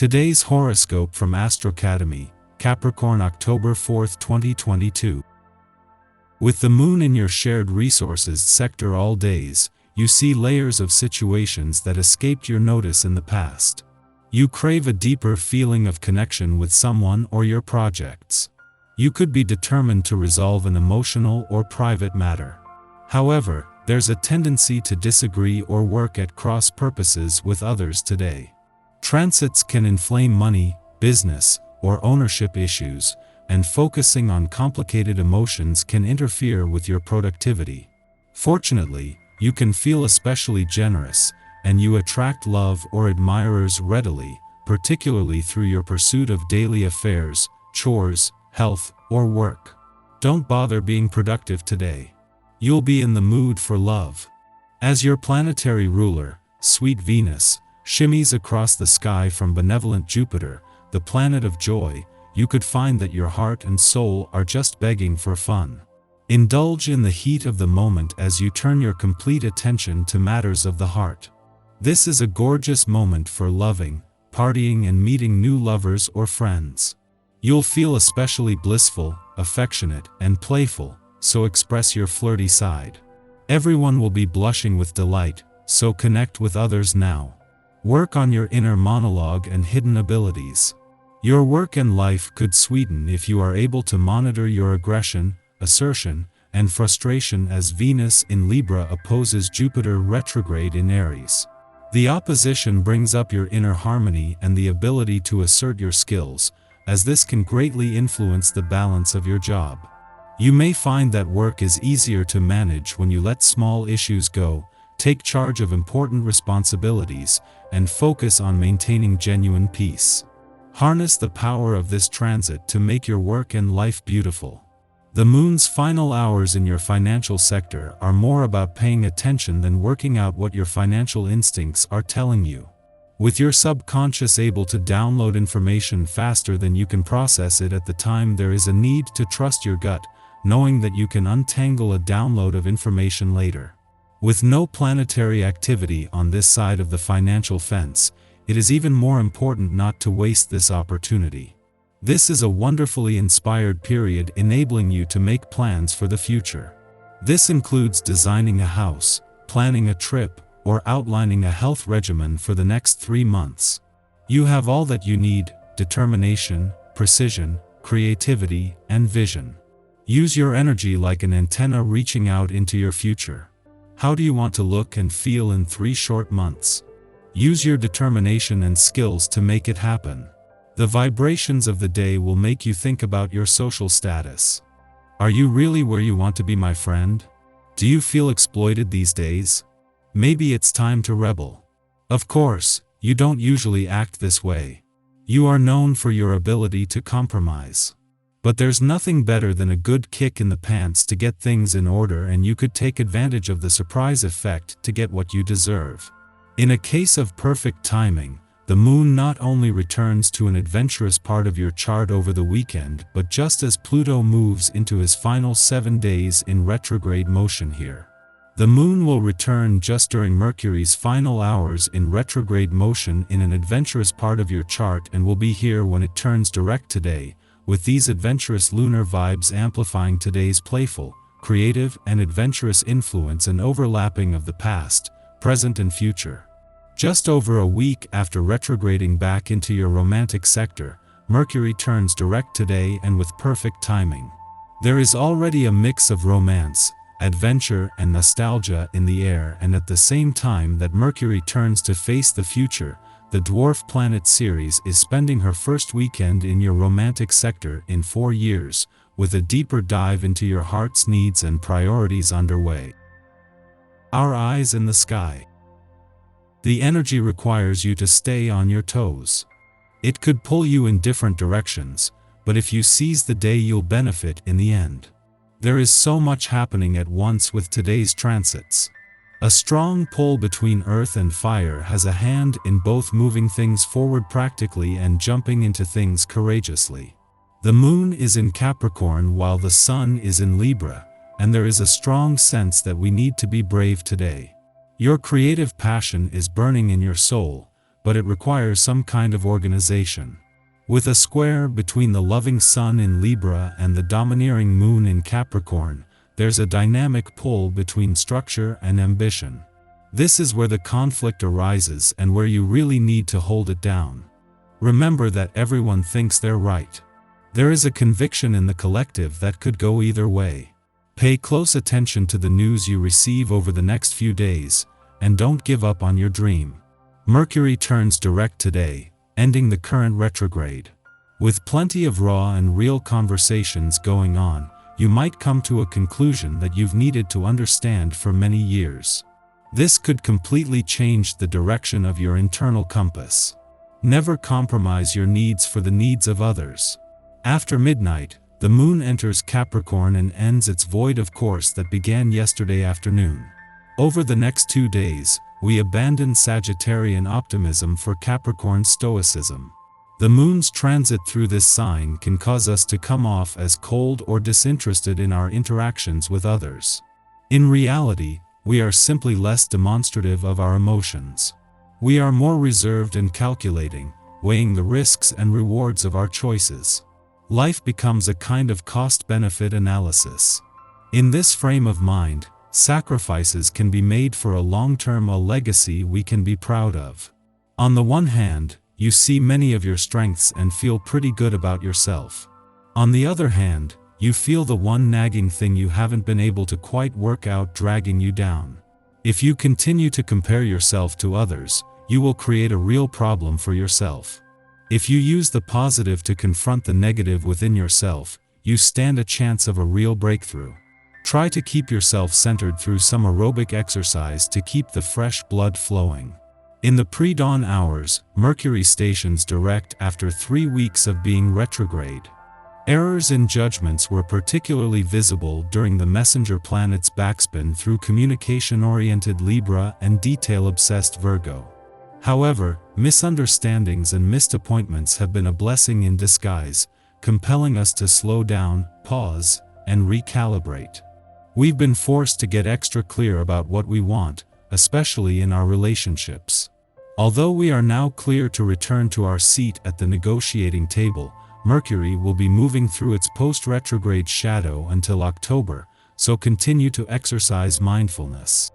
Today's horoscope from Astrocademy, Capricorn, October 4, 2022. With the moon in your shared resources sector all days, you see layers of situations that escaped your notice in the past. You crave a deeper feeling of connection with someone or your projects. You could be determined to resolve an emotional or private matter. However, there's a tendency to disagree or work at cross purposes with others today. Transits can inflame money, business, or ownership issues, and focusing on complicated emotions can interfere with your productivity. Fortunately, you can feel especially generous, and you attract love or admirers readily, particularly through your pursuit of daily affairs, chores, health, or work. Don't bother being productive today. You'll be in the mood for love. As your planetary ruler, sweet Venus, shimmies across the sky from benevolent Jupiter, the planet of joy, you could find that your heart and soul are just begging for fun. Indulge in the heat of the moment as you turn your complete attention to matters of the heart. This is a gorgeous moment for loving, partying, and meeting new lovers or friends. You'll feel especially blissful, affectionate, and playful, so express your flirty side. Everyone will be blushing with delight, so connect with others now. Work on your inner monologue and hidden abilities. Your work and life could sweeten if you are able to monitor your aggression, assertion, and frustration as Venus in Libra opposes Jupiter retrograde in Aries. The opposition brings up your inner harmony and the ability to assert your skills, as this can greatly influence the balance of your job. You may find that work is easier to manage when you let small issues go, take charge of important responsibilities, and focus on maintaining genuine peace. Harness the power of this transit to make your work and life beautiful. The moon's final hours in your financial sector are more about paying attention than working out what your financial instincts are telling you. With your subconscious able to download information faster than you can process it at the time, there is a need to trust your gut, knowing that you can untangle a download of information later. With no planetary activity on this side of the financial fence, it is even more important not to waste this opportunity. This is a wonderfully inspired period enabling you to make plans for the future. This includes designing a house, planning a trip, or outlining a health regimen for the next 3 months. You have all that you need: determination, precision, creativity, and vision. Use your energy like an antenna reaching out into your future. How do you want to look and feel in 3 short months? Use your determination and skills to make it happen. The vibrations of the day will make you think about your social status. Are you really where you want to be, my friend? Do you feel exploited these days? Maybe it's time to rebel. Of course, you don't usually act this way. You are known for your ability to compromise. But there's nothing better than a good kick in the pants to get things in order, and you could take advantage of the surprise effect to get what you deserve. In a case of perfect timing, the moon not only returns to an adventurous part of your chart over the weekend, but just as Pluto moves into his final 7 days in retrograde motion here. The moon will return just during Mercury's final hours in retrograde motion in an adventurous part of your chart, and will be here when it turns direct today, with these adventurous lunar vibes amplifying today's playful, creative, and adventurous influence and overlapping of the past, present, and future. Just over a week after retrograding back into your romantic sector, Mercury turns direct today, and with perfect timing. There is already a mix of romance, adventure, and nostalgia in the air, and at the same time that Mercury turns to face the future, the dwarf planet Ceres is spending her first weekend in your romantic sector in 4 years, with a deeper dive into your heart's needs and priorities underway. Our eyes in the sky. The energy requires you to stay on your toes. It could pull you in different directions, but if you seize the day, you'll benefit in the end. There is so much happening at once with today's transits. A strong pull between earth and fire has a hand in both moving things forward practically and jumping into things courageously. The moon is in Capricorn while the sun is in Libra, and there is a strong sense that we need to be brave today. Your creative passion is burning in your soul, but it requires some kind of organization. With a square between the loving Sun in Libra and the domineering Moon in Capricorn, there's a dynamic pull between structure and ambition. This is where the conflict arises and where you really need to hold it down. Remember that everyone thinks they're right. There is a conviction in the collective that could go either way. Pay close attention to the news you receive over the next few days, and don't give up on your dream. Mercury turns direct today, ending the current retrograde. With plenty of raw and real conversations going on, you might come to a conclusion that you've needed to understand for many years. This could completely change the direction of your internal compass. Never compromise your needs for the needs of others. After midnight, the Moon enters Capricorn and ends its void of course that began yesterday afternoon. Over the next 2 days, we abandon Sagittarian optimism for Capricorn stoicism. The Moon's transit through this sign can cause us to come off as cold or disinterested in our interactions with others. In reality, we are simply less demonstrative of our emotions. We are more reserved and calculating, weighing the risks and rewards of our choices. Life becomes a kind of cost-benefit analysis. In this frame of mind, sacrifices can be made for a long-term legacy we can be proud of. On the one hand, you see many of your strengths and feel pretty good about yourself. On the other hand, you feel the one nagging thing you haven't been able to quite work out dragging you down. If you continue to compare yourself to others, you will create a real problem for yourself. If you use the positive to confront the negative within yourself, you stand a chance of a real breakthrough. Try to keep yourself centered through some aerobic exercise to keep the fresh blood flowing. In the pre-dawn hours, Mercury stations direct after 3 weeks of being retrograde. Errors in judgments were particularly visible during the messenger planet's backspin through communication-oriented Libra and detail-obsessed Virgo. However, misunderstandings and missed appointments have been a blessing in disguise, compelling us to slow down, pause, and recalibrate. We've been forced to get extra clear about what we want, especially in our relationships. Although we are now clear to return to our seat at the negotiating table, Mercury will be moving through its post-retrograde shadow until October, so continue to exercise mindfulness.